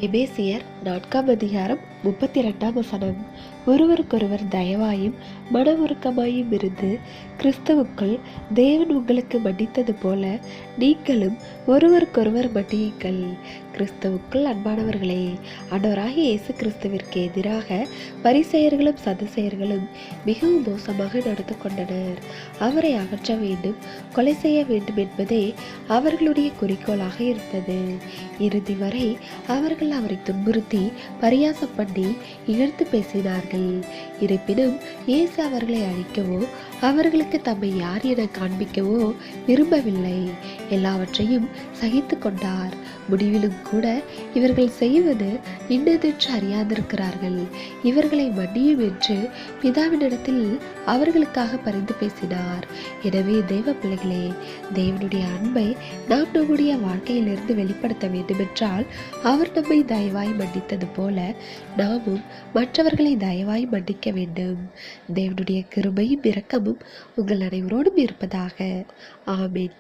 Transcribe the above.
எபேசியர் 4:32 ஒருவருக்கொருவர் தயவாயும் மனவுருக்கமாயும் இருந்து கிறிஸ்துவுக்குள் தேவன் உங்களுக்கு மன்னித்தது போல நீங்களும் ஒருவருக்கொருவர் மன்னியுங்கள். கிறிஸ்துவுக்குள் அன்பானவர்களே, ஆண்டவராகிய இயேசு கிறிஸ்துவிற்கு எதிராக பரிசேயர்களும் சதுசேயர்களும் மிகவும் மோசமாக நடந்து கொண்டனர். அவரை அகற்ற வேண்டும், கொலை செய்ய வேண்டும் என்பதே அவர்களுடைய குறிக்கோளாக இருந்தது. இறுதி வரை அவர்கள் அவரை துன்புறுத்தி பரியாசம் பண்ணி இகழ்த்து பேசினார்கள். இருப்பினும் இயேசு அவர்களை அழிக்கவோ அவர்களுக்கு தம்மை யார் என காண்பிக்கவோ விரும்பவில்லை. எல்லாவற்றையும் சகித்து கொண்டார். முடிவிலும் கூட இவர்கள் செய்வது இன்னதென்று அறியாதிருக்கிறார்கள், இவர்களை மன்னியும் என்று பிதாவினிடத்தில் அவர்களுக்காக பரிந்து பேசினார். எனவே தேவ பிள்ளைகளே, தேவனுடைய அன்பை நாம் நம்முடைய வாழ்க்கையிலிருந்து வெளிப்படுத்த வேண்டுமென்றால் அவர் நம்மை தயவாய் மன்னித்தது போல நாமும் மற்றவர்களை தயவாய் மன்னிக்க வேண்டும். தேவனுடைய கிருபையும் இரக்கமும் உங்கள் அனைவரோடும் இருப்பதாக. ஆமென்.